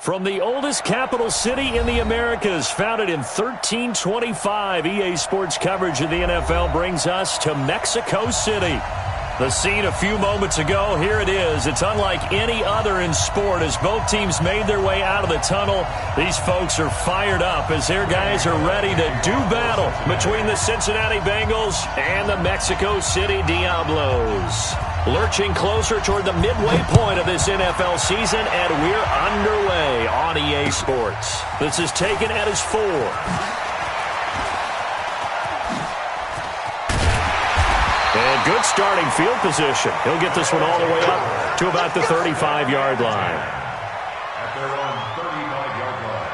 From the oldest capital city in the Americas, founded in 1325, EA Sports coverage of the NFL brings us to Mexico City. The scene a few moments ago, here it is. It's unlike any other in sport as both teams made their way out of the tunnel. These folks are fired up as their guys are ready to do battle between the Cincinnati Bengals and the Mexico City Diablos. Lurching closer toward the midway point of this NFL season, and we're underway on EA Sports. This is taken at his 4. And good starting field position. He'll get this one all the way up to about the 35-yard line. At their own 35-yard line.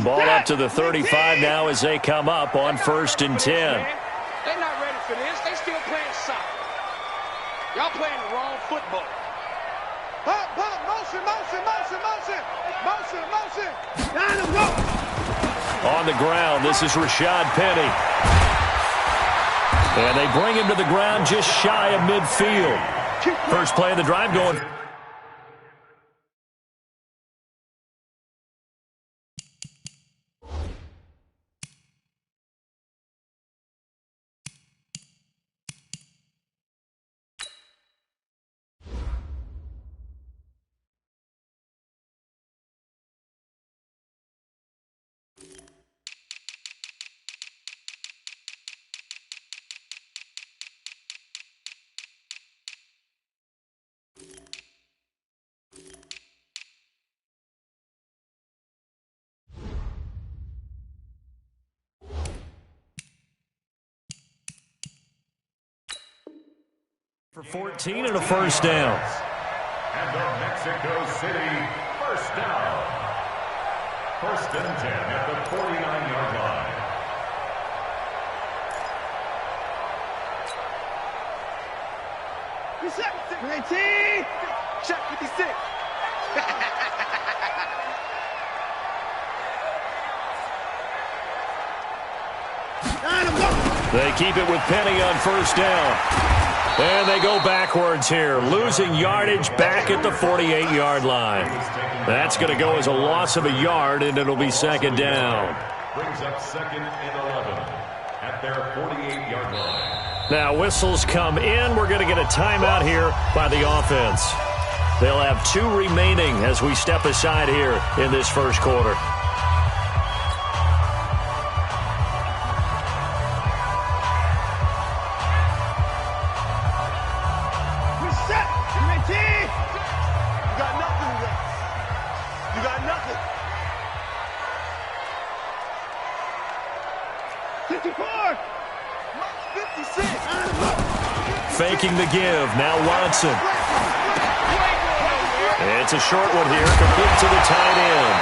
Ball up to the 35 now as they come up on 1st and 10. They're not ready for this. They still playing soccer. Y'all playing the wrong football. Pump, pump, motion, motion, motion, motion, motion, motion. Got him, go. On the ground, this is Rashad Penny. And they bring him to the ground just shy of midfield. First play of the drive going. For 14 and a first down. And the Mexico City first down. 1st and 10 at the 49-yard line. Check 56. They keep it with Penny on 1st down. And they go backwards here, losing yardage back at the 48-yard line. That's going to go as a loss of a yard, and it'll be 2nd down. Brings up 2nd and 11 at their 48-yard line. Now whistles come in. We're going to get a timeout here by the offense. They'll have 2 remaining as we step aside here in this first quarter. Faking the give. Now Watson. It's a short one here, complete to the tight end.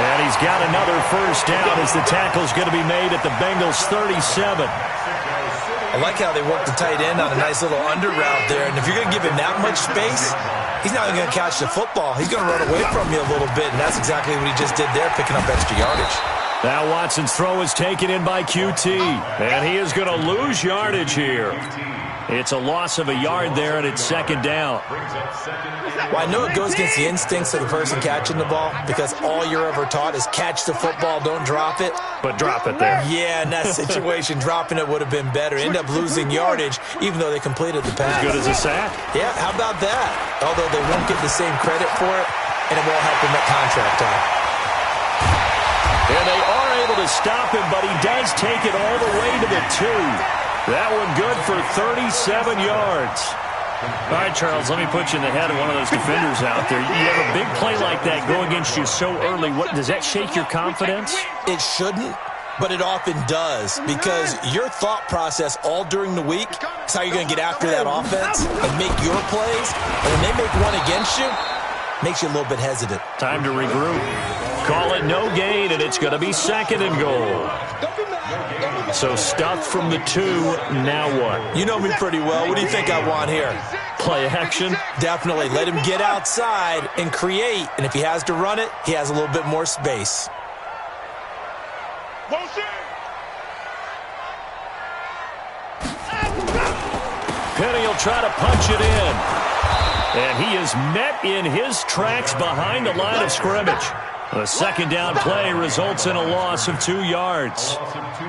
And he's got another first down as the tackle's going to be made at the Bengals 37. I like how they work the tight end on a nice little under route there. And if you're going to give him that much space, he's not even going to catch the football. He's going to run away from you a little bit, and that's exactly what he just did there, picking up extra yardage. Now Watson's throw is taken in by QT, and he is going to lose yardage here. It's a loss of a yard there, and it's 2nd down. Well, I know it goes against the instincts of the person catching the ball because all you're ever taught is catch the football, don't drop it. But drop it there. Yeah, in that situation, dropping it would have been better. End up losing yardage, even though they completed the pass. As good as a sack. Yeah, how about that? Although they won't get the same credit for it, and it won't help them at contract time. And they are able to stop him, but he does take it all the way to the 2. That one good for 37 yards. All right, Charles, let me put you in the head of one of those defenders out there. You have a big play like that go against you so early. What does that shake your confidence? It shouldn't, but it often does because your thought process all during the week is how you're going to get after that offense and make your plays. And when they make one against you, makes you a little bit hesitant. Time to regroup. Call it no gain, and it's going to be 2nd and goal. So stuffed from the 2, now what? You know me pretty well. What do you think I want here? Play action? Definitely. Let him get outside and create. And if he has to run it, he has a little bit more space. Penny will try to punch it in. And he is met in his tracks behind the line of scrimmage. The second down play results in a loss of 2 yards.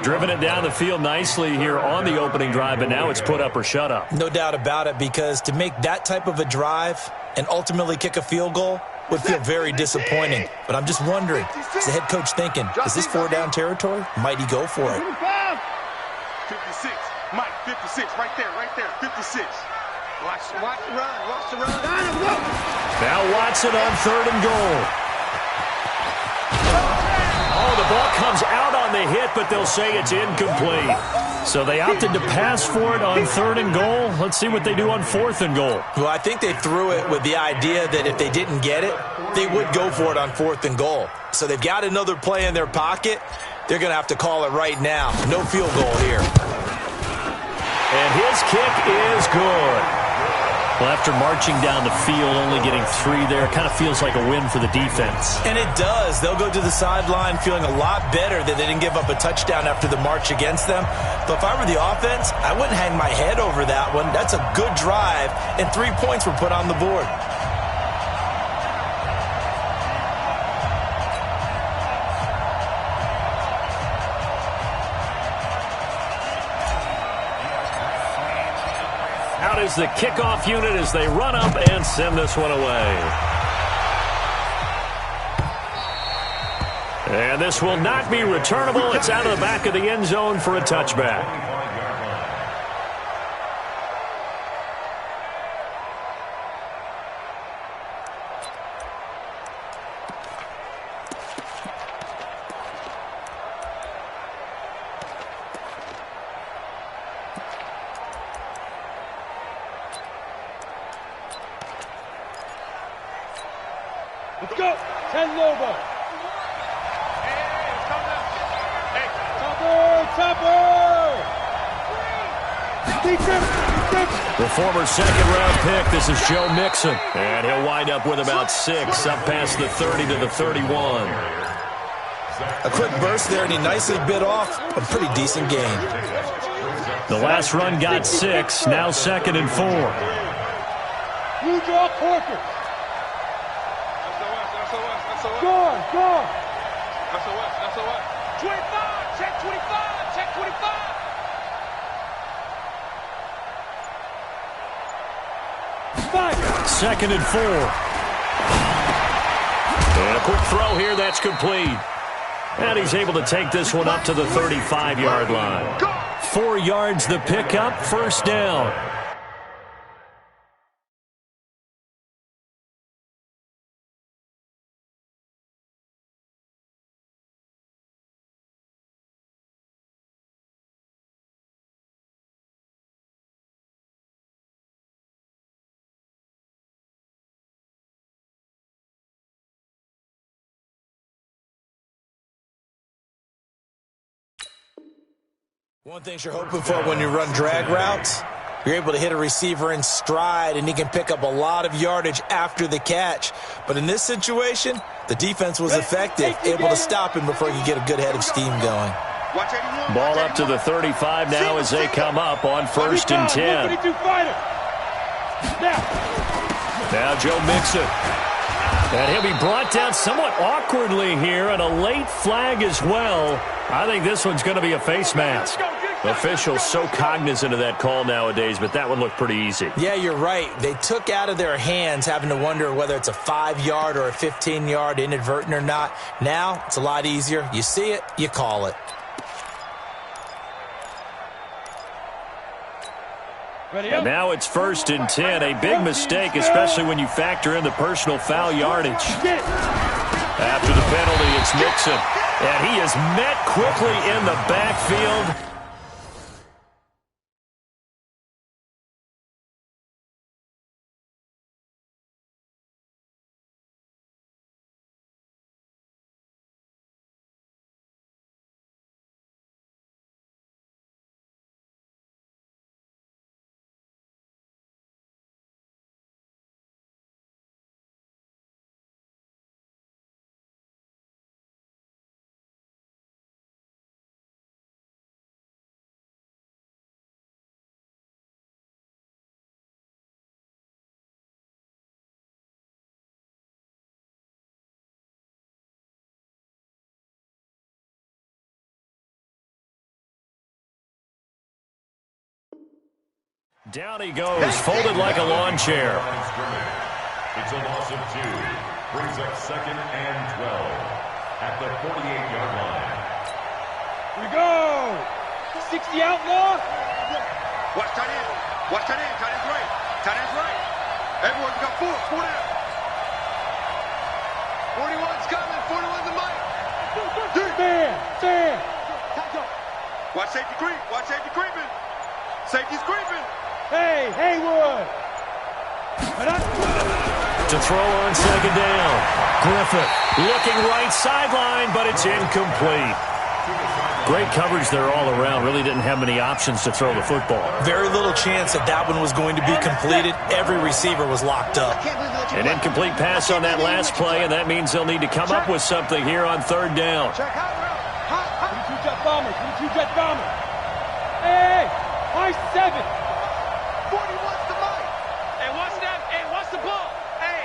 Driven it down the field nicely here on the opening drive, but now it's put up or shut up. No doubt about it, because to make that type of a drive and ultimately kick a field goal would feel very disappointing. But I'm just wondering, is the head coach thinking, is this 4-down territory? Might he go for it? 56. Mike, 56. Right there. 56. Watch the run. Now Watson on 3rd and goal. Oh, the ball comes out on the hit, but they'll say it's incomplete. So they opted to pass for it on 3rd and goal. Let's see what they do on 4th and goal. Well, I think they threw it with the idea that if they didn't get it, they would go for it on 4th and goal. So they've got another play in their pocket. They're going to have to call it right now. No field goal here. And his kick is good. Well, after marching down the field, only getting 3 there, kind of feels like a win for the defense. And it does. They'll go to the sideline feeling a lot better that they didn't give up a touchdown after the march against them. But if I were the offense, I wouldn't hang my head over that one. That's a good drive, and 3 points were put on the board. Out is the kickoff unit as they run up and send this one away. And this will not be returnable. It's out of the back of the end zone for a touchback. Let's go. 10 Lobo. Hey, Topper. The former second-round pick, this is Joe Mixon. And he'll wind up with about 6, up past the 30 to the 31. A quick burst there, and he nicely bit off a pretty decent gain. The last run got 6, now 2nd and 4. Blue draw Corker. Gone. That's a what? 25, check 25, check 25. Second and 4. And a quick throw here, that's complete. And he's able to take this one up to the 35-yard line. 4 yards the pickup, first down. One thing you're hoping for when you run drag routes, you're able to hit a receiver in stride, and he can pick up a lot of yardage after the catch. But in this situation, the defense was effective, able to stop him before he could get a good head of steam going. Ball up to the 35 now as they come up on 1st and 10. Now Joe Mixon. And he'll be brought down somewhat awkwardly here, and a late flag as well. I think this one's going to be a face mask. Officials so cognizant of that call nowadays, but that one looked pretty easy. Yeah, you're right. They took out of their hands having to wonder whether it's a 5-yard or a 15-yard, inadvertent or not. Now, it's a lot easier. You see it, you call it. And now it's 1st and 10. A big mistake, especially when you factor in the personal foul yardage. After the penalty, it's Mixon. And he is met quickly in the backfield. Down he goes, folded like a lawn chair. It's a loss of 2. Brings up 2nd and 12 at the 48-yard line. Here we go. 60 outlaw. Watch tight end. Watch tight end. Tight end's right. Tight end's right. Everyone's got 4. 4 down. 41's coming. 41's the mic. Stand. Watch safety creep. Watch safety creeping. Safety's creeping. Hey, Haywood. To throw on 2nd down. Griffith looking right sideline, but it's incomplete. Great coverage there all around. Really didn't have many options to throw the football. Very little chance that that one was going to be completed. Every receiver was locked up. An incomplete pass on that last play, and that means they'll need to come up with something here on 3rd down. 22 jet bombers. 22 jet bombers. Hey, high 7. 41's the mic. Hey, watch that. Hey, watch the ball. Hey,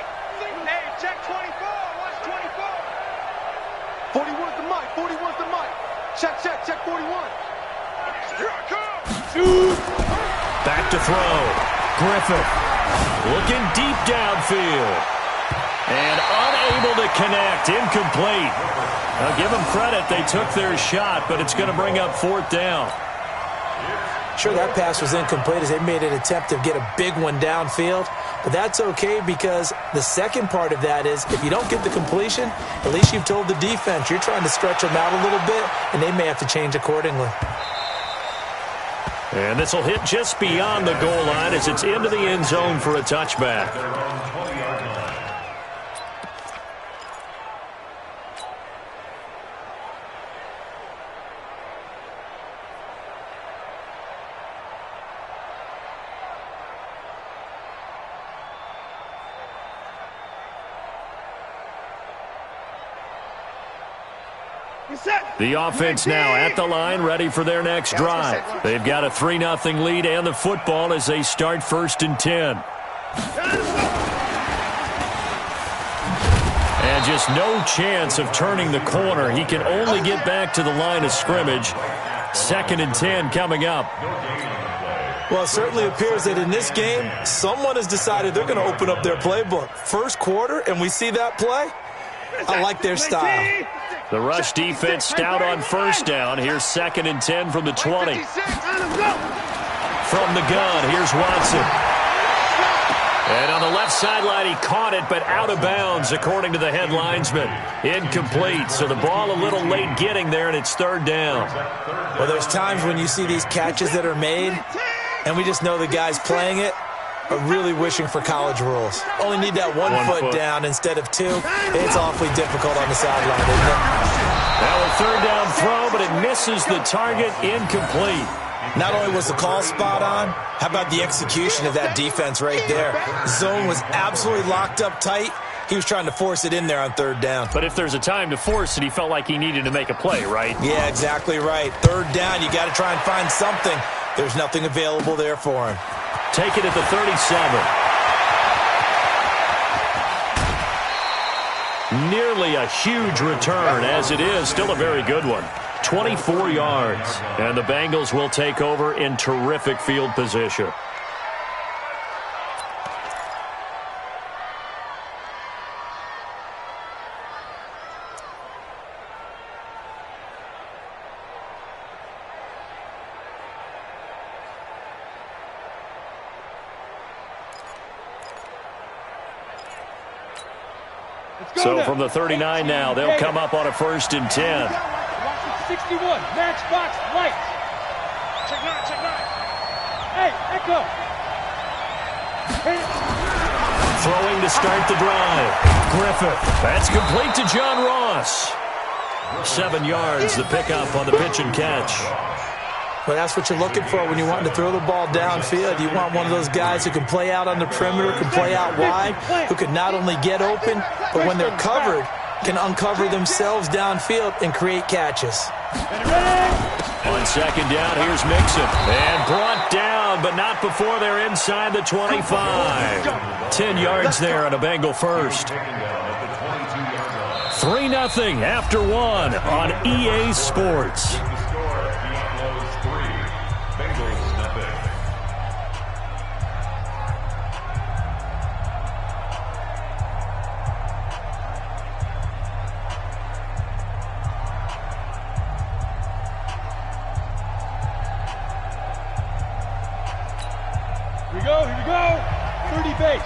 check 24. Watch 24. 41's the mic. 41's the mic. Check 41. Here I come. Shoot. Back to throw. Griffith looking deep downfield. And unable to connect. Incomplete. Now give them credit. They took their shot, but it's going to bring up 4th down. Sure, that pass was incomplete as they made an attempt to get a big one downfield. But that's okay because the second part of that is if you don't get the completion, at least you've told the defense you're trying to stretch them out a little bit, and they may have to change accordingly. And this will hit just beyond the goal line as it's into the end zone for a touchback. The offense now at the line, ready for their next drive. They've got a 3-0 lead and the football as they start 1st and 10. And just no chance of turning the corner. He can only get back to the line of scrimmage. 2nd and 10 coming up. Well, it certainly appears that in this game, someone has decided they're going to open up their playbook. First quarter, and we see that play. I like their style. The rush defense stout on 1st down. Here's 2nd and 10 from the 20. From the gun, here's Watson. And on the left sideline, he caught it, but out of bounds, according to the head linesman. Incomplete, so the ball a little late getting there, and it's 3rd down. Well, there's times when you see these catches that are made, and we just know the guys playing it are really wishing for college rules. Only need that one foot down instead of 2. It's awfully difficult on the sideline, isn't it? Now a 3rd down throw, but it misses the target. Incomplete. Not only was the call spot on, how about the execution of that defense right there? Zone was absolutely locked up tight. He was trying to force it in there on 3rd down. But if there's a time to force it, he felt like he needed to make a play, right? Yeah, exactly right. 3rd down, you got to try and find something. There's nothing available there for him. Take it at the 37. Nearly a huge return, as it is still a very good one. 24 yards, and the Bengals will take over in terrific field position. So from the 39 now, they'll come up on a 1st and 10. 61, matchbox light. Check 9, check 9. Hey, Echo. Throwing to start the drive. Griffith. That's complete to John Ross. 7 yards, the pickup on the pitch and catch. Well, that's what you're looking for when you want to throw the ball downfield. You want one of those guys who can play out on the perimeter, can play out wide, who can not only get open, but when they're covered, can uncover themselves downfield and create catches. On 2nd down, here's Mixon. And brought down, but not before they're inside the 25. 10 yards there on a Bengal first. 3-0 after 1 on EA Sports. we go. 30 base.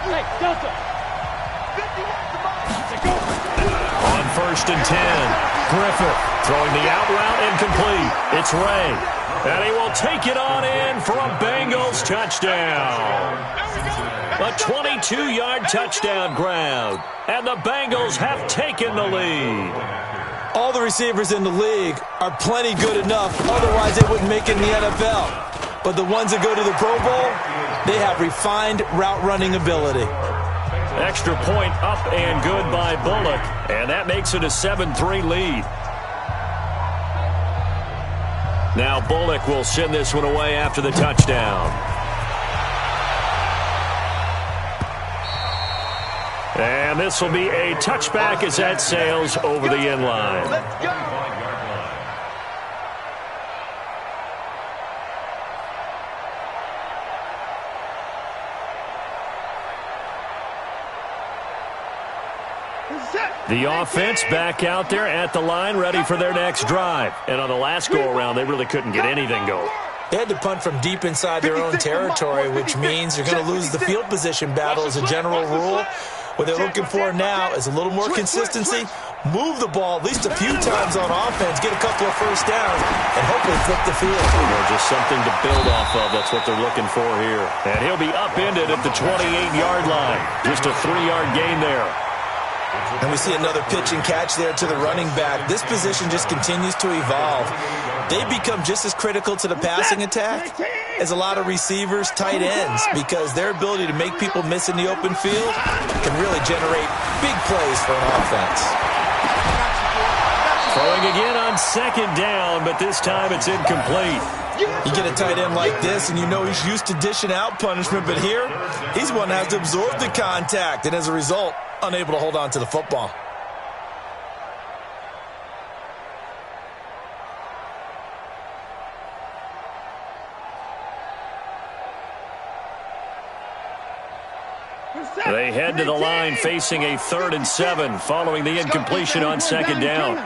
Hey, Delta. On 1st and 10, Griffith throwing the out route incomplete. It's Ray. And he will take it on in for a Bengals touchdown. A 22-yard touchdown grab. And the Bengals have taken the lead. All the receivers in the league are plenty good enough. Otherwise, they wouldn't make it in the NFL. But the ones that go to the Pro Bowl, they have refined route running ability. Extra point up and good by Bullock. And that makes it a 7-3 lead. Now Bullock will send this one away after the touchdown. And this will be a touchback as that sails over the end line. Let's go. The offense back out there at the line, ready for their next drive. And on the last go-around, they really couldn't get anything going. They had to punt from deep inside their own territory, which means they're going to lose the field position battle as a general rule. What they're looking for now is a little more consistency, move the ball at least a few times on offense, get a couple of first downs, and hopefully flip the field. Just something to build off of. That's what they're looking for here. And he'll be upended at the 28-yard line. Just a 3-yard gain there. And we see another pitch and catch there to the running back. This position just continues to evolve. They become just as critical to the passing attack as a lot of receivers, tight ends, because their ability to make people miss in the open field can really generate big plays for an offense. Throwing again on 2nd down, but this time it's incomplete. You get a tight end like this, and you know he's used to dishing out punishment, but here, he's one that has to absorb the contact, and as a result, unable to hold on to the football. They head to the line facing a 3rd and 7 following the incompletion on 2nd down.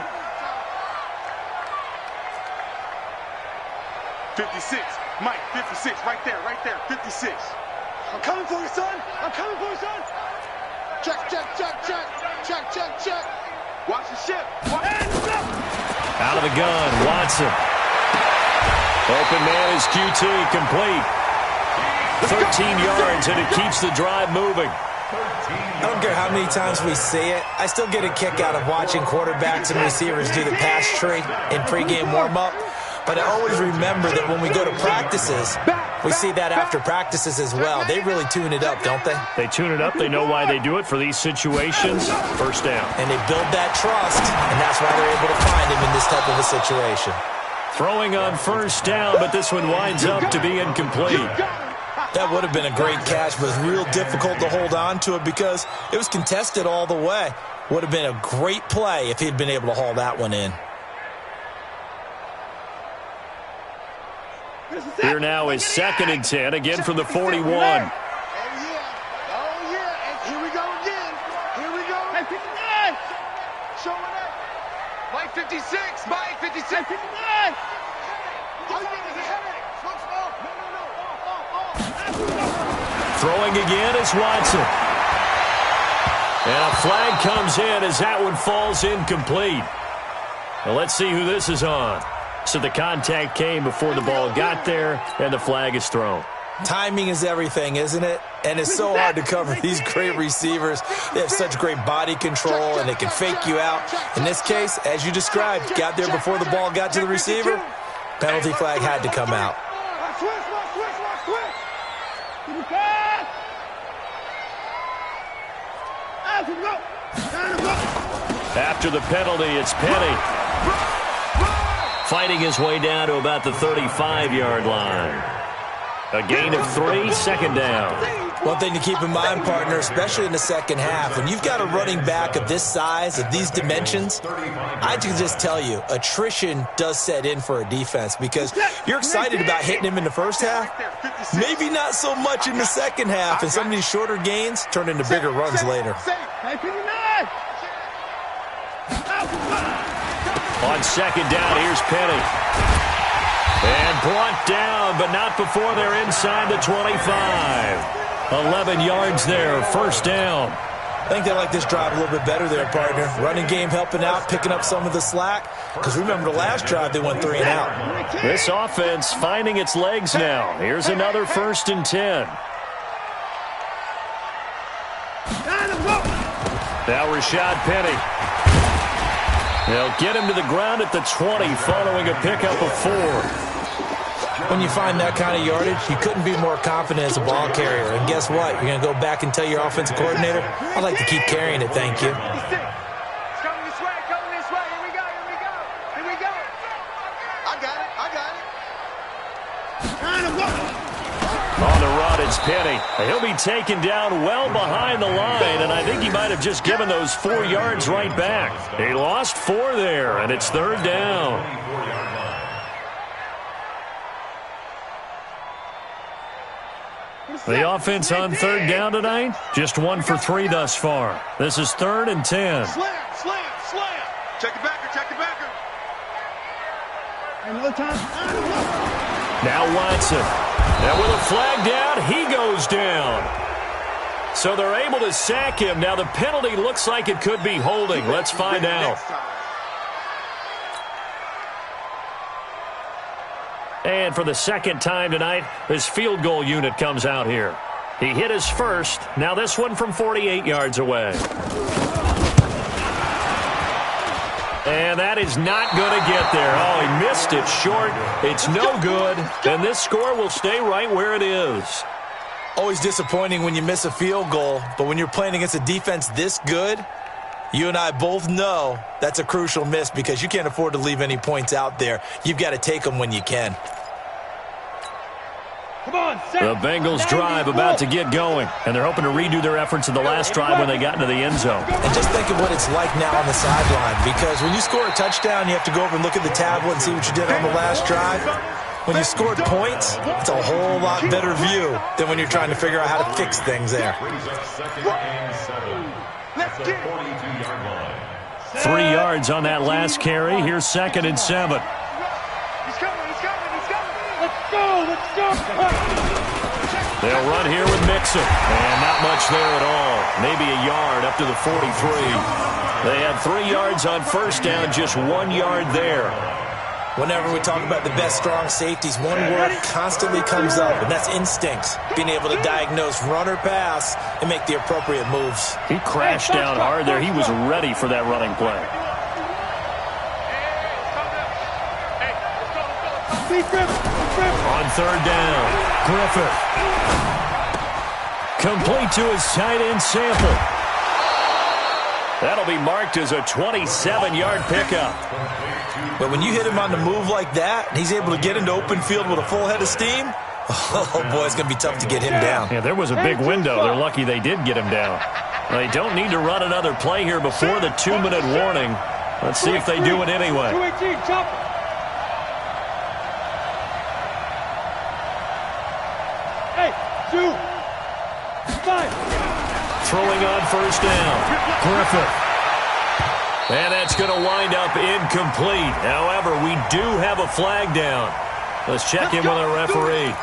56, Mike, 56, right there, 56. I'm coming for you, son. I'm coming for you, son. Check. Watch the ship. Out of the gun, Watson. Open man is QT, complete. 13 yards, and it keeps the drive moving. I don't care how many times we see it. I still get a kick out of watching quarterbacks and receivers do the pass tree in pregame warm-up. But I always remember that when we go to practices, we see that after practices as well. They really tune it up, don't they? They tune it up. They know why they do it for these situations. First down. And they build that trust, and that's why they're able to find him in this type of a situation. Throwing on 1st down, but this one winds up to be incomplete. That would have been a great catch, but it was real difficult to hold on to it because it was contested all the way. Would have been a great play if he'd been able to haul that one in. Here now is 2nd and 10, again from the 41. Oh, yeah. And here we go again. Here we go. Hey, 59. Showing up. Mike 56. Mike 56. Hey, 59. All you need is a headache. No. Throwing again is Watson. And a flag comes in as that one falls incomplete. Now let's see who this is on. So the contact came before the ball got there, and the flag is thrown. Timing is everything, isn't it? And it's so hard to cover these great receivers. They have such great body control, and they can fake you out. In this case, as you described, got there before the ball got to the receiver. Penalty flag had to come out. After the penalty, it's Penny. Fighting his way down to about the 35-yard line. A gain of 3, 2nd down. One thing to keep in mind, partner, especially in the second half, when you've got a running back of this size, of these dimensions, I can just tell you, attrition does set in for a defense because you're excited about hitting him in the first half, maybe not so much in the second half, and some of these shorter gains turn into bigger runs later. On 2nd down, here's Penny. And brought down, but not before they're inside the 25. 11 yards there, first down. I think they like this drive a little bit better there, partner. Running game helping out, picking up some of the slack. Because remember the last drive, they went 3 and out. This offense finding its legs now. Here's another 1st and 10. Now Rashad Penny. They'll get him to the ground at the 20 following a pickup of 4. When you find that kind of yardage, you couldn't be more confident as a ball carrier. And guess what? You're going to go back and tell your offensive coordinator, I'd like to keep carrying it, thank you. It's coming this way, Here we go. I got it. On the run, it's Penny. He'll be taken down well behind the line, and I think he might have just given those 4 yards right back. He lost 4 there, and it's 3rd down. The offense on 3rd down tonight, just 1 for 3 thus far. This is 3rd and 10. Slam. Check the backer. Another time. Now Watson. And with a flag down, he goes down. So they're able to sack him. Now the penalty looks like it could be holding. Let's find out. And for the 2nd time tonight, this field goal unit comes out here. He hit his first. Now this one from 48 yards away. And that is not going to get there. Oh, he missed it short. It's no good. And this score will stay right where it is. Always disappointing when you miss a field goal, but when you're playing against a defense this good, you and I both know that's a crucial miss because you can't afford to leave any points out there. You've got to take them when you can. Come on, the Bengals drive about to get going, and they're hoping to redo their efforts in the last drive when they got into the end zone. And just think of what it's like now on the sideline, because when you score a touchdown, you have to go over and look at the tablet and see what you did on the last drive. When you scored points, it's a whole lot better view than when you're trying to figure out how to fix things there. 3 yards on that last carry. Here's 2nd and 7. Let's go. They'll run here with Mixon. And not much there at all. Maybe a yard up to the 43. They had 3 yards on 1st down, just 1 yard there. Whenever we talk about the best strong safeties, one word constantly comes up, and that's instincts. Being able to diagnose run or pass and make the appropriate moves. He crashed down hard there. He was ready for that running play. On 3rd down, Griffith. Complete to his tight end Sample. That'll be marked as a 27-yard pickup. But when you hit him on the move like that, and he's able to get into open field with a full head of steam, oh boy, it's going to be tough to get him down. Yeah, there was a big window. They're lucky they did get him down. They don't need to run another play here before the 2-minute warning. Let's see if they do it anyway. 218, chop. Hey, 2, 5. Throwing on 1st down, Griffith. And that's going to wind up incomplete. However, we do have a flag down. Let's check in with our referee.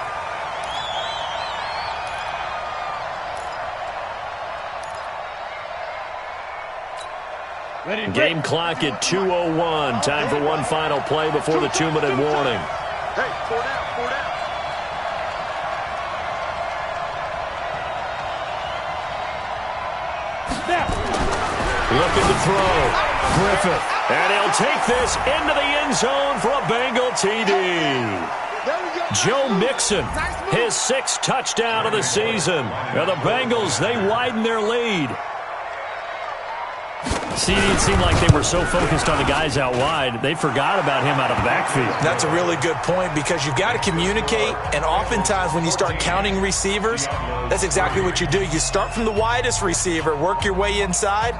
Game clock at 2:01. Time for one final play before the 2-minute warning. Hey, 4 down. Looking to throw. Griffith. And he'll take this into the end zone for a Bengal TD. Joe Mixon, his 6th touchdown of the season. Now the Bengals, they widen their lead. See, it seemed like they were so focused on the guys out wide, they forgot about him out of the backfield. That's a really good point because you've got to communicate, and oftentimes when you start counting receivers, that's exactly what you do. You start from the widest receiver, work your way inside.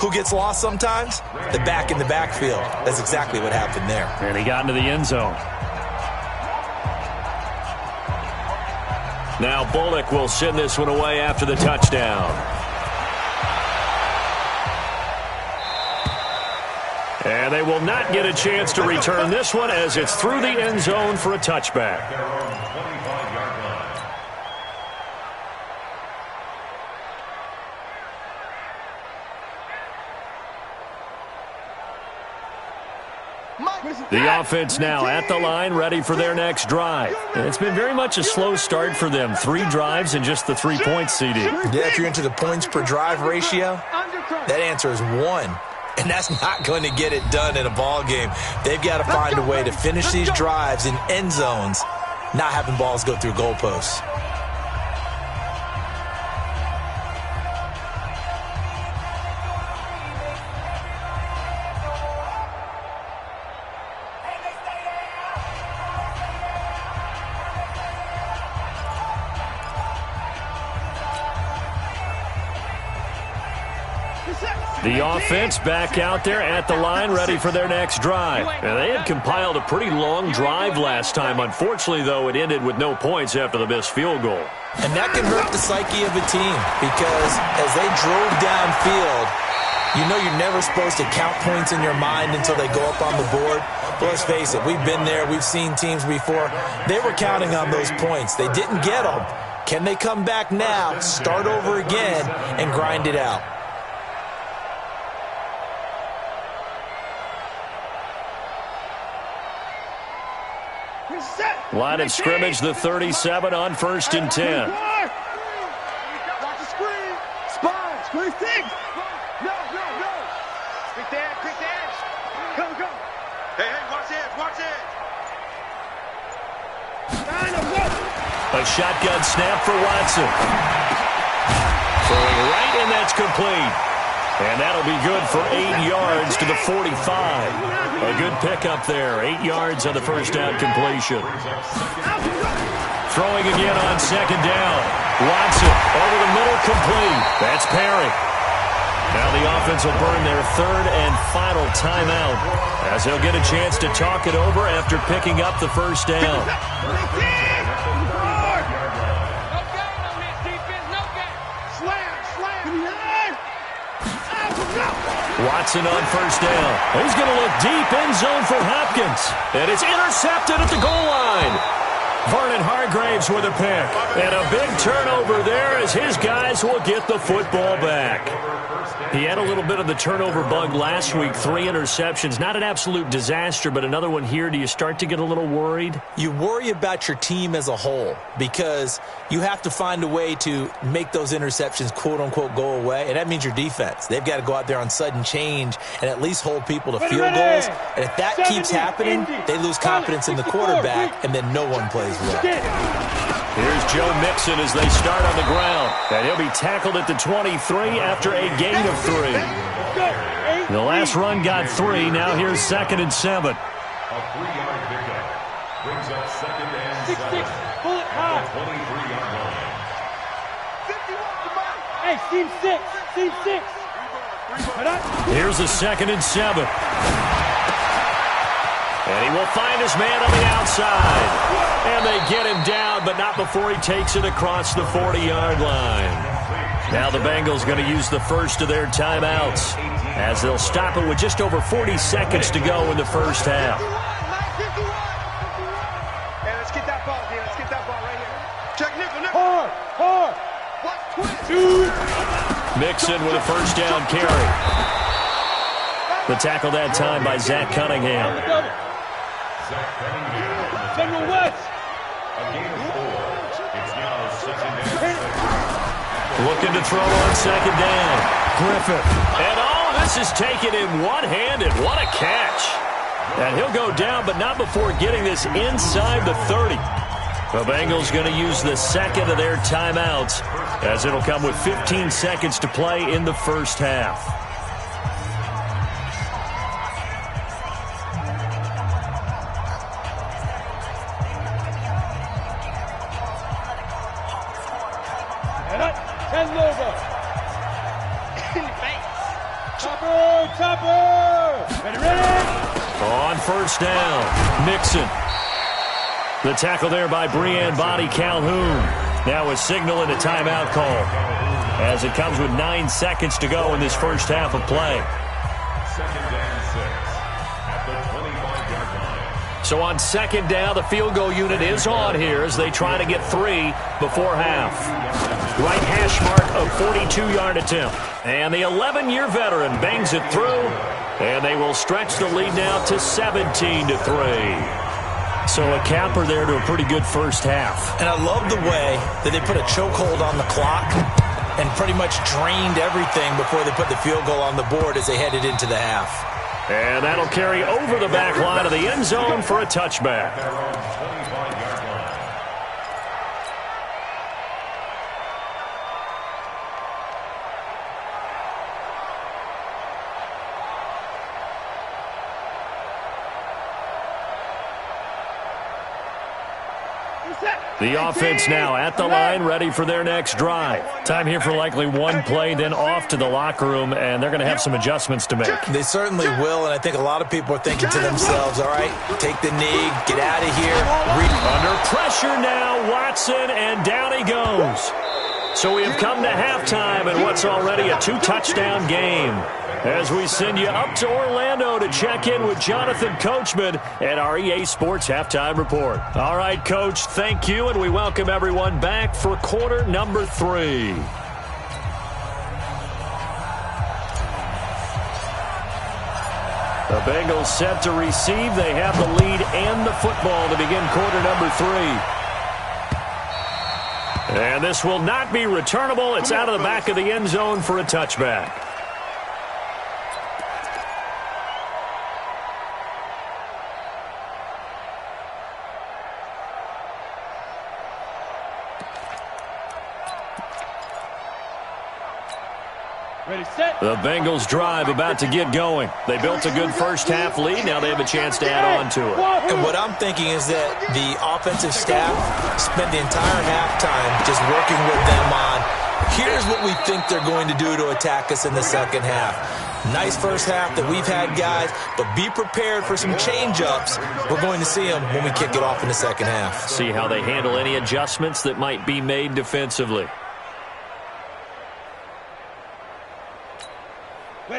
Who gets lost sometimes? The back in the backfield. That's exactly what happened there. And he got into the end zone. Now Bullock will send this one away after the touchdown. And they will not get a chance to return this one as it's through the end zone for a touchback. Their own 25-yard line. The offense now at the line, ready for their next drive. And it's been very much a slow start for them. 3 drives and just the 3 points, CD. Yeah, if you're into the points per drive ratio, that answer is 1. And that's not going to get it done in a ball game. They've got to find a way to finish these drives in end zones, not having balls go through goalposts. The offense back out there at the line, ready for their next drive. And they had compiled a pretty long drive last time. Unfortunately, though, it ended with no points after the missed field goal. And that can hurt the psyche of a team because as they drove downfield, you know you're never supposed to count points in your mind until they go up on the board. But let's face it, we've been there. We've seen teams before. They were counting on those points. They didn't get them. Can they come back now, start over again, and grind it out? Line of scrimmage, the 37 on 1st and 10. Watch the screen. Spine. Screen 6. No. Quick dash. Go. Hey, watch it. A shotgun snap for Watson. Throwing right, and that's complete. And that'll be good for 8 yards to the 45. A good pickup there. 8 yards on the first down completion. Throwing again on 2nd down. Watson over the middle, complete. That's Perry. Now the offense will burn their 3rd and final timeout as they'll get a chance to talk it over after picking up the first down. Watson on 1st down. He's going to look deep, end zone for Hopkins. And it's intercepted at the goal line. Vernon Hargraves with a pick. And a big turnover there as his guys will get the football back. He had a little bit of the turnover bug last week. 3 interceptions. Not an absolute disaster, but another one here. Do you start to get a little worried? You worry about your team as a whole because you have to find a way to make those interceptions, quote-unquote, go away, and that means your defense. They've got to go out there on sudden change and at least hold people to field goals. And if that keeps happening, they lose confidence in the quarterback, and then no one plays well. Here's Joe Mixon as they start on the ground. And he'll be tackled at the 23 after a gain of 3. The last run got 3. Now here's 2nd and 7. A 3-yard pickup brings up 2nd and 7. 6-6. Pull it high. 23-yard line. Hey, Team 6. Here's a 2nd and 7. And he will find his man on the outside. And they get him down, but not before he takes it across the 40-yard line. Now the Bengals going to use the first of their timeouts as they'll stop it with just over 40 seconds to go in the first half. Hey, let's get that ball, D. Let's get that ball right here. Check nickel. Hard. Mixon with a first down carry. The tackle that time by Zach Cunningham. General West. A gain of 4. It's now 2nd and 6. Looking to throw on 2nd down. Griffith. And this is taken in one-handed. What a catch. And he'll go down, but not before getting this inside the 30. The Bengals going to use the 2nd of their timeouts as it'll come with 15 seconds to play in the first half. Chopper! Ready? On 1st down, Mixon. The tackle there by Breanne Body Calhoun. Now a signal and a timeout call as it comes with 9 seconds to go in this first half of play. 2nd and 6. So on second down, the field goal unit is on here as they try to get 3 before half. Right hash mark of 42-yard attempt. And the 11-year veteran bangs it through, and they will stretch the lead now to 17-3. So a capper there to a pretty good first half. And I love the way that they put a chokehold on the clock and pretty much drained everything before they put the field goal on the board as they headed into the half. And that'll carry over the back line of the end zone for a touchback. The offense now at the line, ready for their next drive. Time here for likely one play, then off to the locker room, and they're going to have some adjustments to make. They certainly will, and I think a lot of people are thinking to themselves, all right, take the knee, get out of here. Under pressure now, Watson, and down he goes. So we have come to halftime in what's already a 2-touchdown game. As we send you up to Orlando to check in with Jonathan Coachman at our EA Sports Halftime Report. All right, Coach, thank you, and we welcome everyone back for quarter number 3. The Bengals set to receive. They have the lead and the football to begin quarter number 3. And this will not be returnable. It's out of the back of the end zone for a touchback. The Bengals drive about to get going. They built a good first half lead. Now they have a chance to add on to it. And what I'm thinking is that the offensive staff spent the entire halftime just working with them on, here's what we think they're going to do to attack us in the second half. Nice first half that we've had, guys, but be prepared for some change-ups. We're going to see them when we kick it off in the second half. See how they handle any adjustments that might be made defensively.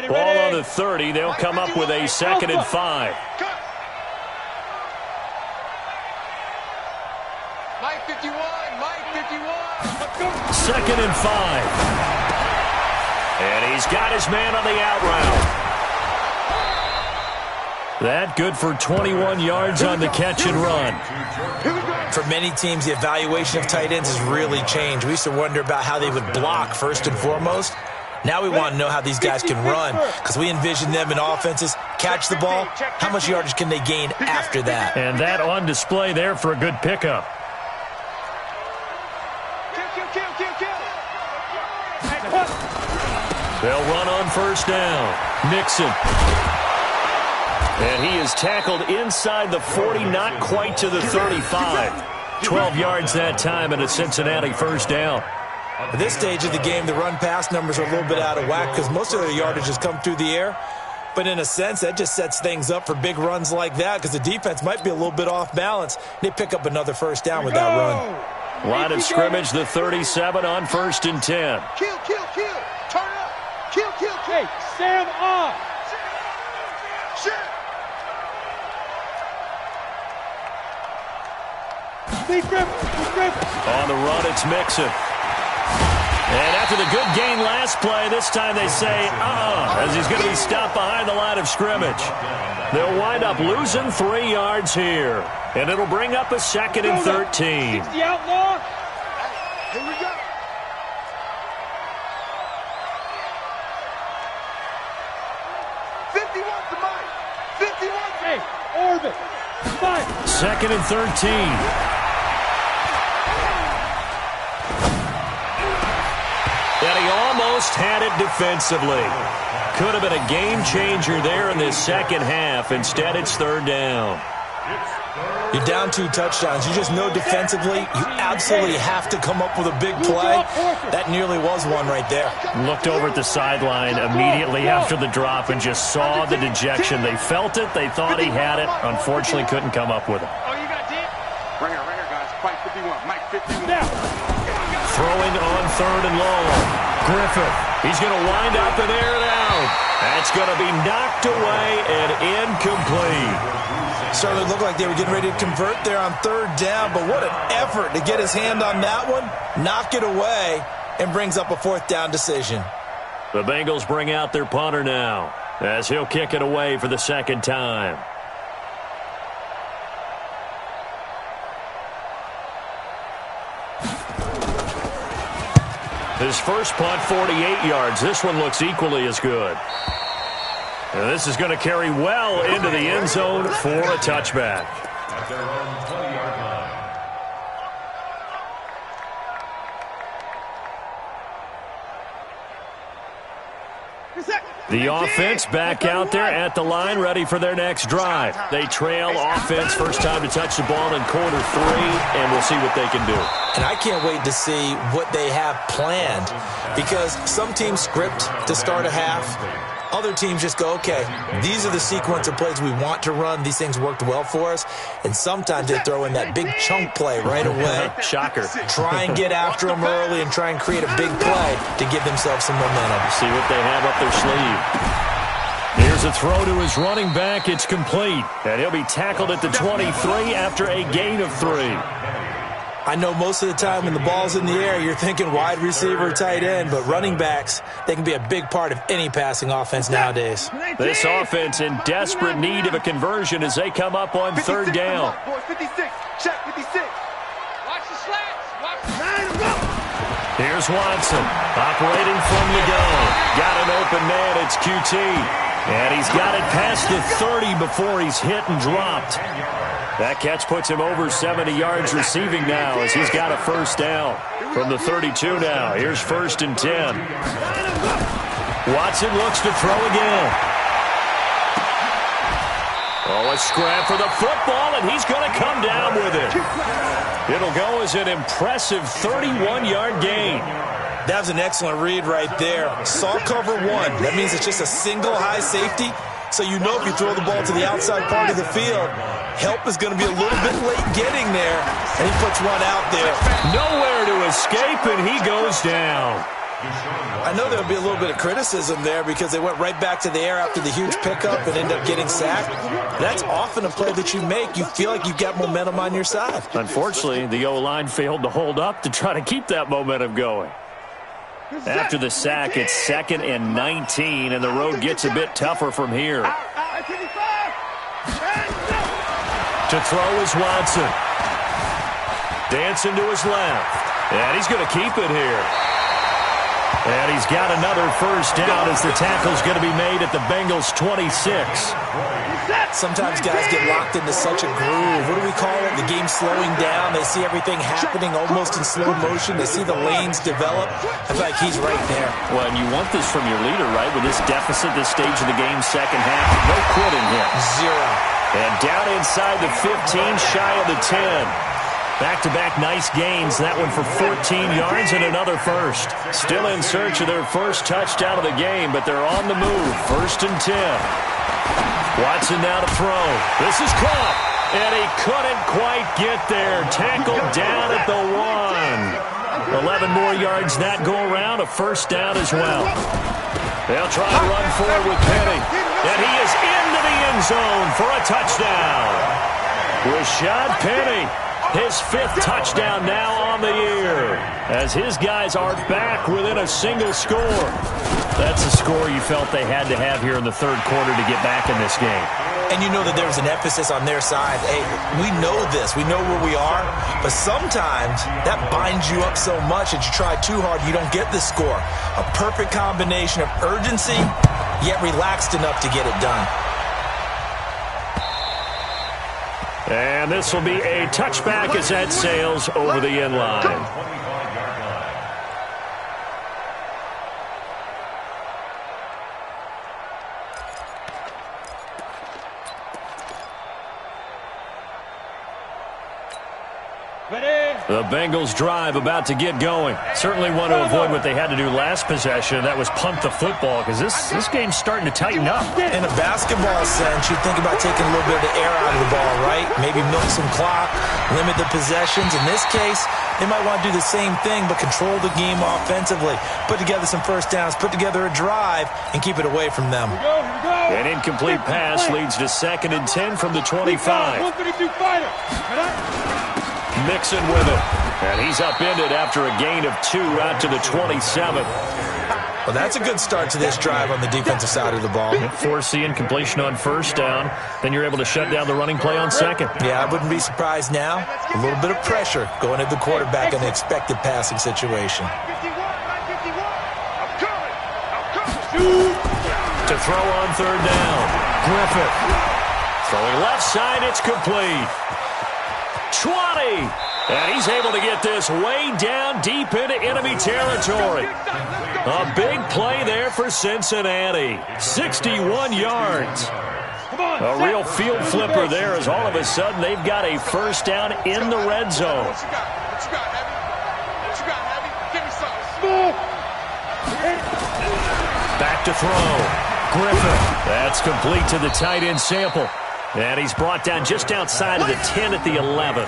Ball on the 30. They'll come up with a 2nd and 5. Mike 51, Mike 51. 2nd and 5. And he's got his man on the out route. That good for 21 yards on the catch and run. For many teams, the evaluation of tight ends has really changed. We used to wonder about how they would block first and foremost. Now we want to know how these guys can run, because we envision them in offenses, catch the ball, how much yardage can they gain after that? And that on display there for a good pickup. They'll run on first down. Nixon. And he is tackled inside the 40, not quite to the 35. 12 yards that time and a Cincinnati first down. At this stage of the game, the run-pass numbers are a little bit out of whack because most of their yardage has come through the air. But in a sense, that just sets things up for big runs like that because the defense might be a little bit off balance. They pick up another first down with that run. Line of scrimmage, the 37 on 1st and 10. Kill, kill, kill. Turn up. Kill, kill, kill. Hey, Sam on. Shit. On the run, it's Mixon. And after the good gain last play, this time they say, as he's going to be stopped behind the line of scrimmage. They'll wind up losing 3 yards here. And it'll bring up a 2nd and 13. The outlaw. Here we go. Hey, orbit. 5. 2nd and 13. And he almost had it defensively. Could have been a game changer there in this second half. Instead, it's 3rd down. You're down 2 touchdowns. You just know defensively you absolutely have to come up with a big play. That nearly was one right there. Looked over at the sideline immediately after the drop and just saw the dejection. They felt it. They thought he had it. Unfortunately, couldn't come up with it. Oh, you got it? Right here, guys. Mike 51. Mike 51. Now. Throwing on 3rd and long. Griffith. He's going to wind up and air it out. That's going to be knocked away and incomplete. Certainly looked like they were getting ready to convert there on third down, but what an effort to get his hand on that one, knock it away, and brings up a fourth down decision. The Bengals bring out their punter now, as he'll kick it away for the second time. His first punt, 48 yards. This one looks equally as good. And this is going to carry well into the end zone for a touchback. At their own 20-yard line. The offense back out there at the line, ready for their next drive. They trail offense, first time to touch the ball in quarter 3, and we'll see what they can do. And I can't wait to see what they have planned, because some teams script to start a half. Other teams just go, okay, these are the sequence of plays we want to run. These things worked well for us. And sometimes they throw in that big chunk play right away. Shocker. Try and get after them early and try and create a big play to give themselves some momentum. See what they have up their sleeve. Here's a throw to his running back. It's complete. And he'll be tackled at the 23 after a gain of 3. I know most of the time when the ball's in the air, you're thinking wide receiver, tight end, but running backs, they can be a big part of any passing offense nowadays. This offense in desperate need of a conversion as they come up on third down. 56, check 56. Watch the slats. Watch the Here's Watson, operating from the gun. Got an open man, it's QT. And he's got it past the 30 before he's hit and dropped. That catch puts him over 70 yards receiving now as he's got a first down from the 32 now. Here's 1st and 10. Watson looks to throw again. Oh, a scrap for the football, and he's going to come down with it. It'll go as an impressive 31-yard gain. That was an excellent read right there. Saw cover 1. That means it's just a single high safety. So you know if you throw the ball to the outside part of the field, help is going to be a little bit late getting there, and he puts one out there. Nowhere to escape, and he goes down. I know there'll be a little bit of criticism there because they went right back to the air after the huge pickup and ended up getting sacked. That's often a play that you make. You feel like you've got momentum on your side. Unfortunately, the O-line failed to hold up to try to keep that momentum going. After the sack, it's 2nd and 19, and the road gets a bit tougher from here. To throw is Watson. Dancing to his left. And he's going to keep it here. And he's got another first down as the tackle's going to be made at the Bengals' 26. Sometimes guys get locked into such a groove. What do we call it? The game slowing down. They see everything happening almost in slow motion. They see the lanes develop. I feel like he's right there. Well, and you want this from your leader, right? With this deficit, this stage of the game, second half, no quitting here. 0. And down inside the 15, shy of the 10. Back-to-back nice gains. That one for 14 yards and another first. Still in search of their first touchdown of the game, but they're on the move. 1st and 10. Watson now to throw. This is caught. And he couldn't quite get there. Tackled down at the 1. 11 more yards that go around. A first down as well. They'll try to run forward with Penny. And he is into the end zone for a touchdown. Rashad Penny. His 5th touchdown now on the year as his guys are back within a single score. That's a score you felt they had to have here in the 3rd quarter to get back in this game. And you know that there's an emphasis on their side. Hey, we know this. We know where we are. But sometimes that binds you up so much that you try too hard, you don't get the score. A perfect combination of urgency, yet relaxed enough to get it done. And this will be a touchback as that sails over the end line. The Bengals drive about to get going. Certainly want to avoid what they had to do last possession. That was punt the football, because this game's starting to tighten up. In a basketball sense, you think about taking a little bit of the air out of the ball, right? Maybe milk some clock, limit the possessions. In this case, they might want to do the same thing, but control the game offensively. Put together some first downs, put together a drive, and keep it away from them. Here we go. An incomplete pass leads to 2nd and 10 from the 25. 132 fighter. Mixon with it. And he's upended after a gain of 2 out to the 27. Well, that's a good start to this drive on the defensive side of the ball. Force the incompletion on first down. Then you're able to shut down the running play on second. Yeah, I wouldn't be surprised now. A little bit of pressure going at the quarterback in the expected passing situation. To throw on 3rd down. Griffith. Throwing left side, it's complete. 20. And he's able to get this way down deep into enemy territory. A big play there for Cincinnati. 61 yards. A real field flipper there, as all of a sudden they've got a first down in the red zone. What you got, Heavy? What you got, Heavy? Give me something. Back to throw. Griffith. That's complete to the tight end Sample. And he's brought down just outside of the 10 at the 11.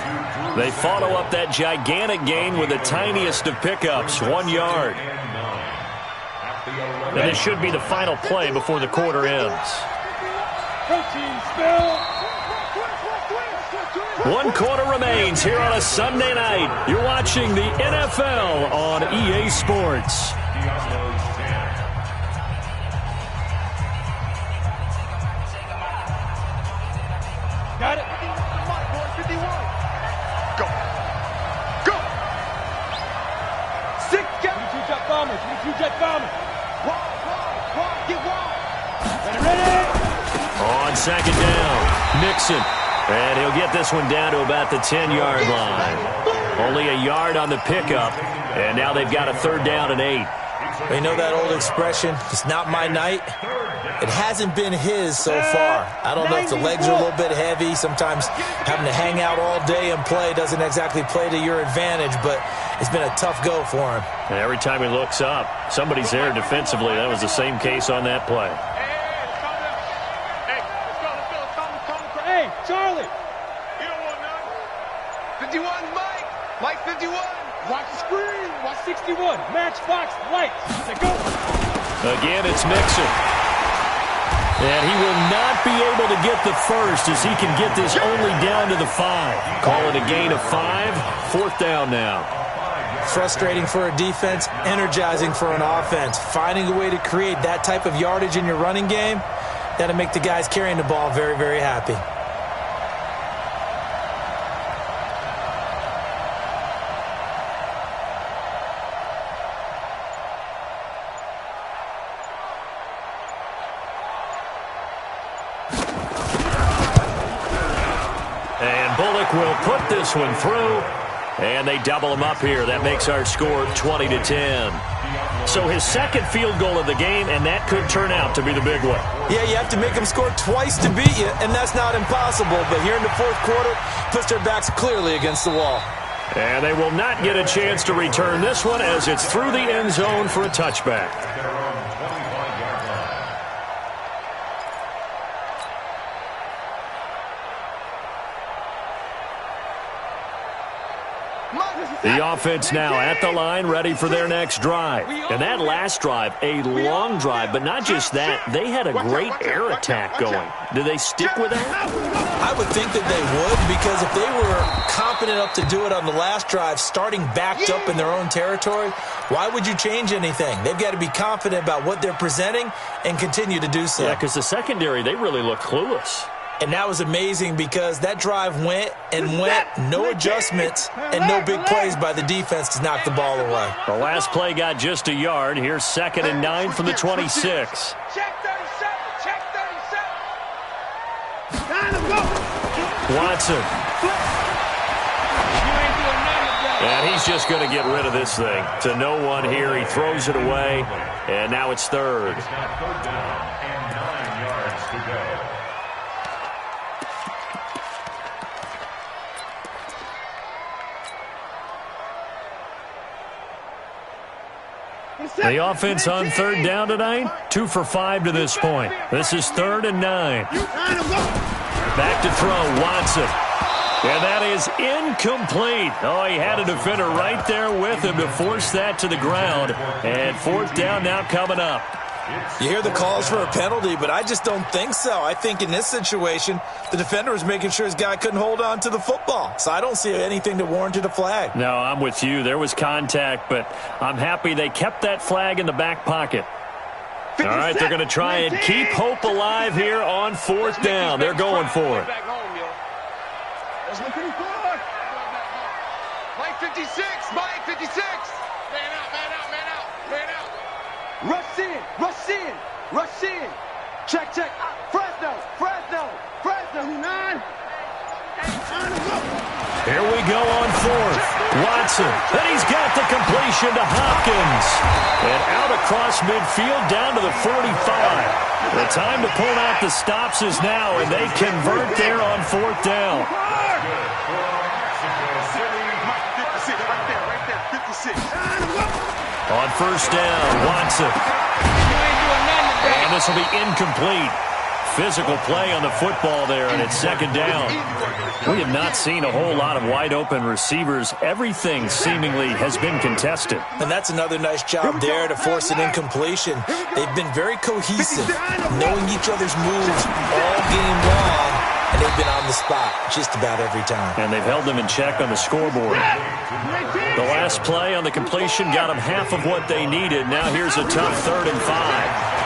They follow up that gigantic gain with the tiniest of pickups, 1 yard. And this should be the final play before the quarter ends. Protein spill. 1 quarter remains here on a Sunday night. You're watching the NFL on EA Sports. Got it. 51. Go. Go. 6 get. 22 jet bombers. 22 jet bombers. Wide. Get wide. Ready. On 2nd down, Mixon. And he'll get this one down to about the 10-yard line. Only a yard on the pickup. And now they've got a 3rd down and 8. You know that old expression, it's not my night? It hasn't been his so far. I don't know if the legs are a little bit heavy. Sometimes having to hang out all day and play doesn't exactly play to your advantage, but it's been a tough go for him. And every time he looks up, somebody's there defensively. That was the same case on that play. Hey, Charlie. You don't want none. 51, Mike. Mike 51. Watch the screen. Watch 61. Matchbox lights. Let's go. Again, it's Mixon. And he will not be able to get the first as he can get this only down to the 5. Call it a gain of 5. 4th down now. Frustrating for a defense, energizing for an offense. Finding a way to create that type of yardage in your running game, that'll make the guys carrying the ball very, very happy. Will put this one through, and they double him up here. That makes our score 20-10. So his 2nd field goal of the game, and that could turn out to be the big one. Yeah, you have to make them score twice to beat you, and that's not impossible. But here in the 4th quarter, puts their backs clearly against the wall. And they will not get a chance to return this one as it's through the end zone for a touchback. The offense now at the line, ready for their next drive. And that last drive, a long drive, but not just that, they had a great air attack going. Do they stick with that? I would think that they would, because if they were confident enough to do it on the last drive, starting backed up in their own territory, why would you change anything? They've got to be confident about what they're presenting and continue to do so. Yeah, because the secondary, they really look clueless. And that was amazing because that drive went and went, no adjustments and no big plays by the defense to knock the ball away. The last play got just a yard. Here's 2nd and 9 from the 26. Check 37. Check 37. Watson. And he's just going to get rid of this thing. To no one here. He throws it away. And now it's 3rd. It's now 3rd down and 9 yards to go. The offense on third down tonight, 2 for 5 to this point. This is 3rd and 9. Back to throw, Watson. And that is incomplete. Oh, he had a defender right there with him to force that to the ground. And 4th down now coming up. You hear the calls for a penalty, but I just don't think so. I think in this situation, the defender was making sure his guy couldn't hold on to the football. So I don't see anything that warranted a flag. No, I'm with you. There was contact, but I'm happy they kept that flag in the back pocket. All right, they're going to try and keep hope alive here on 4th down. They're going for it. Mike 56, Mike 56. Man out, man out, man out, man out. Rush in, rush in, rush in. Check, check. Fresno, Fresno, Fresno. 9. Here we go on 4th. Watson, and he's got the completion to Hopkins. And out across midfield down to the 45. The time to pull out the stops is now, and they convert there on 4th down. On 1st down, Watson. And this will be incomplete. Physical play on the football there, and it's 2nd down. We have not seen a whole lot of wide-open receivers. Everything seemingly has been contested. And that's another nice job there to force an incompletion. They've been very cohesive, knowing each other's moves all game long, and they've been on the spot just about every time. And they've held them in check on the scoreboard. The last play on the completion got them half of what they needed. Now here's a tough 3rd and 5.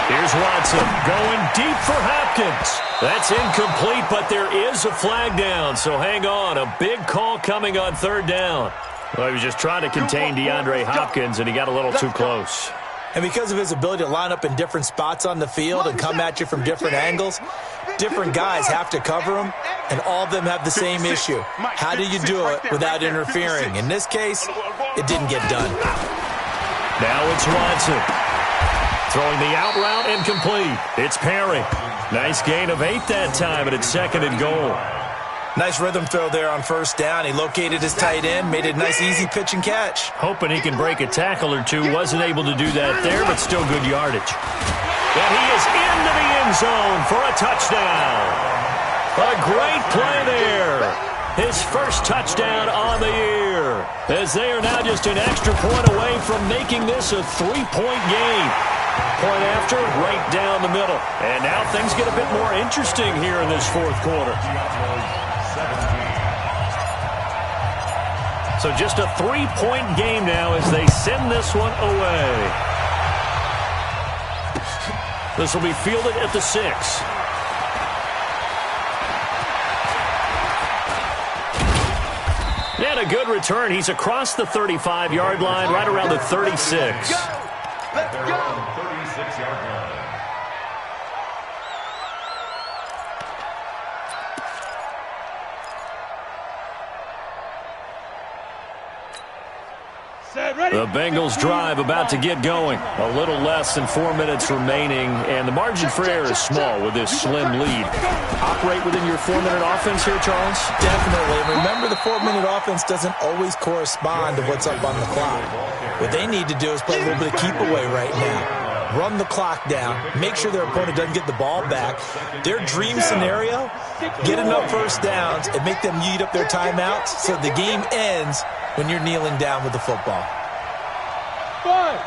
Here's Watson going deep for Hopkins. That's incomplete, but there is a flag down, so hang on. A big call coming on 3rd down. Well, he was just trying to contain DeAndre Hopkins, and he got a little too close. And because of his ability to line up in different spots on the field and come at you from different angles, different guys have to cover him, and all of them have the same issue. How do you do it without interfering? In this case, it didn't get done. Now it's Watson. Throwing the out route incomplete. It's Perry. Nice gain of 8 that time, and it's 2nd and goal. Nice rhythm throw there on 1st down. He located his tight end, made it a nice easy pitch and catch. Hoping he can break a tackle or two. Wasn't able to do that there, but still good yardage. And he is into the end zone for a touchdown. A great play there. His first touchdown on the year, as they are now just an extra point away from making this a 3-point game. Point after, right down the middle. And now things get a bit more interesting here in this 4th quarter. So just a 3-point game now as they send this one away. This will be fielded at the 6. And a good return. He's across the 35-yard line, right around the 36. Let's go. 36-yard line. The Bengals drive about to get going. A little less than 4 minutes remaining, and the margin for error is small with this slim lead. Operate within your 4-minute offense here, Charles? Definitely. And remember, the 4-minute offense doesn't always correspond to what's up on the clock. What they need to do is play a little bit of keep away right now. Run the clock down. Make sure their opponent doesn't get the ball back. Their dream scenario, get enough 1st downs and make them eat up their timeouts so the game ends when you're kneeling down with the football. 5.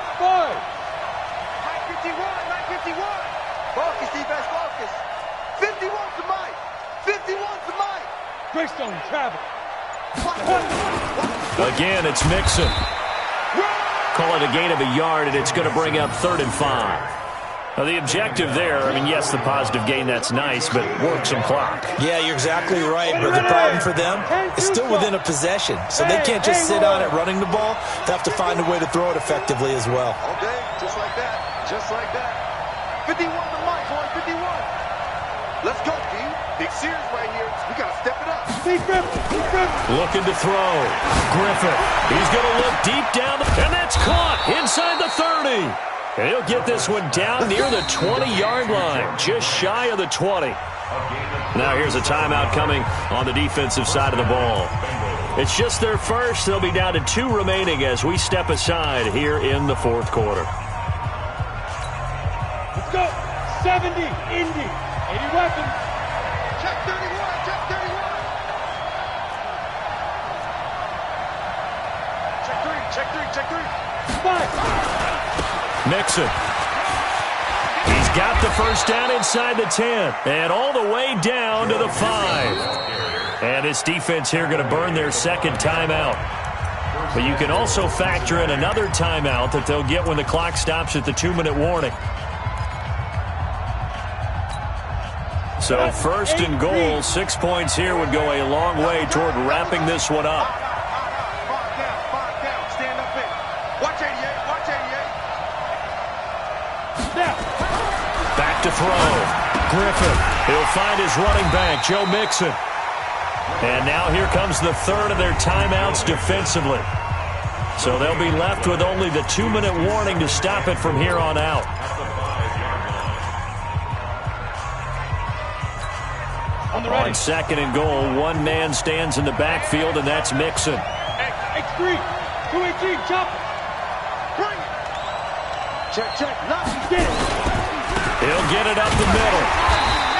Mike 51, Mike 51. Focus, defense, focus. 51 to Mike. 51 to Mike. Greystone, travel. Again, it's Mixon. Call it a gain of a yard, and it's going to bring up 3rd and 5. Now, the objective there, I mean, yes, the positive gain, that's nice, but work some clock. Yeah, you're exactly right, but the problem for them is still within a possession, so they can't just sit on it running the ball. They have to find a way to throw it effectively as well. Okay, just like that. Just like that. 51 to Mike, boy, 51. Let's go, D. Big series right here. We got to step it up. Looking to throw. Griffin. He's going to look deep down, and that's caught inside the 30. And he'll get this one down near the 20-yard line, just shy of the 20. Now here's a timeout coming on the defensive side of the ball. It's just their first. They'll be down to 2 remaining as we step aside here in the fourth quarter. Let's go. 70, Indy. 80 weapons. Check 31, check 31. Check 3. 5. Mixon. He's got the first down inside the 10 and all the way down to the 5. And this defense here going to burn their second timeout. But you can also factor in another timeout that they'll get when the clock stops at the 2-minute warning. So first and goal, 6 points here would go a long way toward wrapping this one up. 5 down. Stand up in. Watch 88. Snap. Back to throw. Griffin. He'll find his running back, Joe Mixon. And now here comes the third of their timeouts defensively. So they'll be left with only the 2-minute warning to stop it from here on out. On second and goal, one man stands in the backfield, and that's Mixon. X3. 218. Chop. Bring it. Check. Lock. Get it. He'll get it up the middle.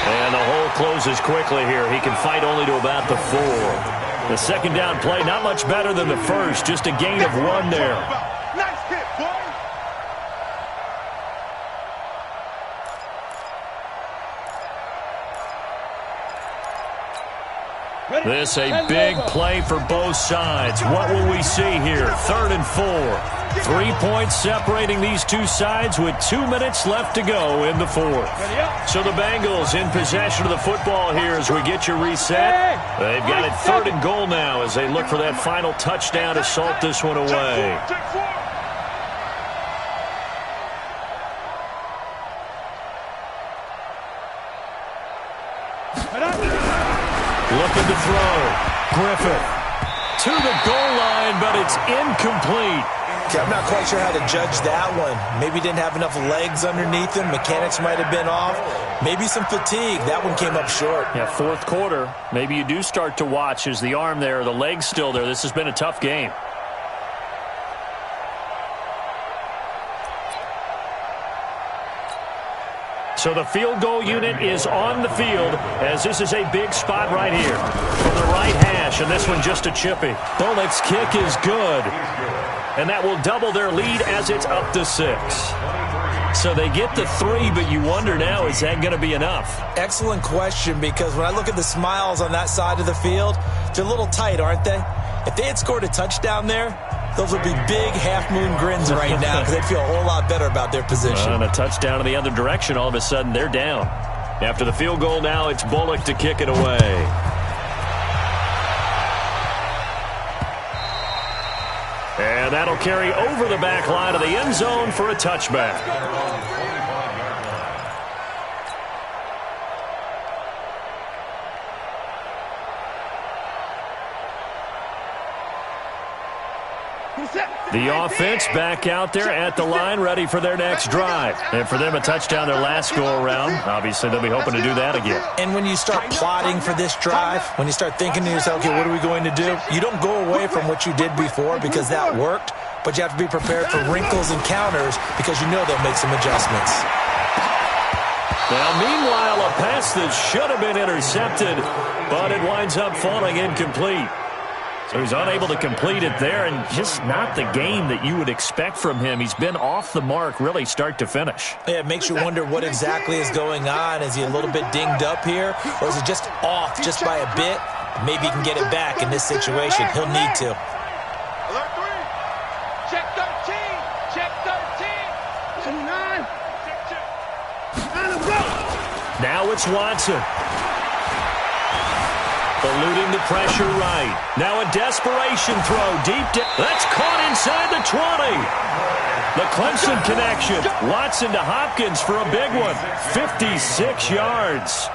And the hole closes quickly here. He can fight only to about the 4. The second down play, not much better than the first. Just a gain of 1 there. Nice hit, boy. This a big play for both sides. What will we see here? 3rd and 4. 3 points separating these two sides with 2 minutes left to go in the 4th. So the Bengals in possession of the football here as we get you reset. They've got it 3rd and goal now as they look for that final touchdown to salt this one away. Check 4. Looking to throw. Griffin to the goal line, but it's incomplete. Okay, I'm not quite sure how to judge that one. Maybe didn't have enough legs underneath him. Mechanics might have been off. Maybe some fatigue. That one came up short. Yeah, 4th quarter. Maybe you do start to watch. Is the arm there, the leg's still there? This has been a tough game. So the field goal unit is on the field as this is a big spot right here from the right hash, and this one just a chippy. Bullock's kick is good, and that will double their lead as it's up to 6. So they get the 3, but you wonder now, is that going to be enough? Excellent question, because when I look at the smiles on that side of the field, they're a little tight, aren't they? If they had scored a touchdown there, those would be big half-moon grins right now because they'd feel a whole lot better about their position. And a touchdown in the other direction, all of a sudden they're down. After the field goal now, it's Bullock to kick it away. And that'll carry over the back line of the end zone for a touchback. The offense back out there at the line, ready for their next drive. And for them, a touchdown their last go-around. Obviously, they'll be hoping to do that again. And when you start plotting for this drive, when you start thinking to yourself, okay, what are we going to do? You don't go away from what you did before because that worked, but you have to be prepared for wrinkles and counters because you know they'll make some adjustments. Now, meanwhile, a pass that should have been intercepted, but it winds up falling incomplete. So he's unable to complete it there, and just not the game that you would expect from him. He's been off the mark, really, start to finish. Yeah, it makes you wonder what exactly is going on. Is he a little bit dinged up here, or is he just off just by a bit? Maybe he can get it back in this situation. He'll need to. Alert 3. Check 13. Check 13. 29. Now it's Watson. Eluding the pressure right. Now a desperation throw deep down. That's caught inside the 20. The Clemson connection. Watson to Hopkins for a big one. 56 yards.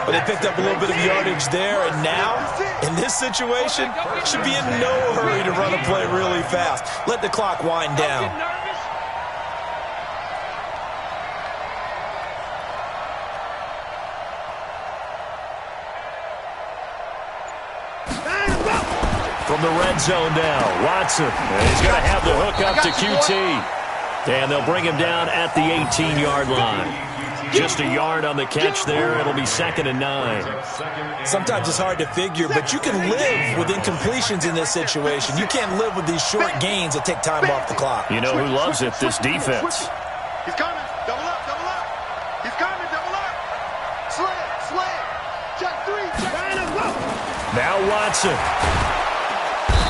But they picked up a little bit of yardage there, and now, in this situation, should be in no hurry to run a play really fast. Let the clock wind down. from the red zone now. Watson, and he's going to have the hook up to QT. And they'll bring him down at the 18-yard line. Just a yard on the catch there. It'll be 2nd and 9. Sometimes it's hard to figure, but you can live with incompletions in this situation. You can't live with these short gains that take time off the clock. You know who loves it? This defense. He's coming. Double up, double up. He's coming, double up. Slam. Check 3. Now Watson.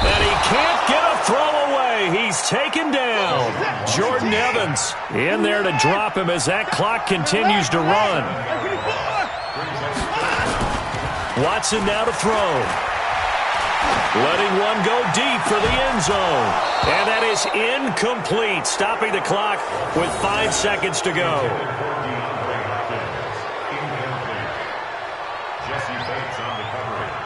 And he can't get a throw away. He's taken down. Jordan Evans in there to drop him as that clock continues to run. Watson now to throw. Letting one go deep for the end zone. And that is incomplete. Stopping the clock with 5 seconds to go. Jesse Bates on the coverage.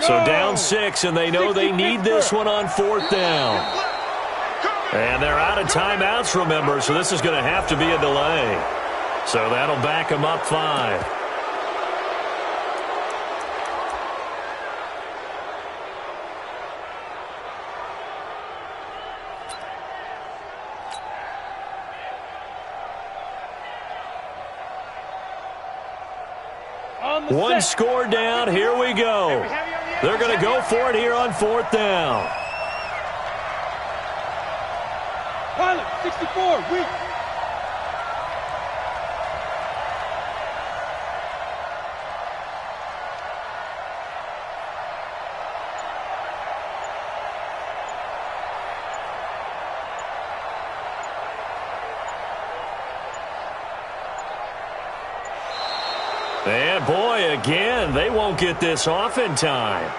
So down 6, and they know they need this one on 4th down. And they're out of timeouts, remember, so this is going to have to be a delay. So that'll back them up 5. One score down. Here we go. They're going to go for it here on 4th down. Pilot, 64, weak. And boy, again, they won't get this off in time.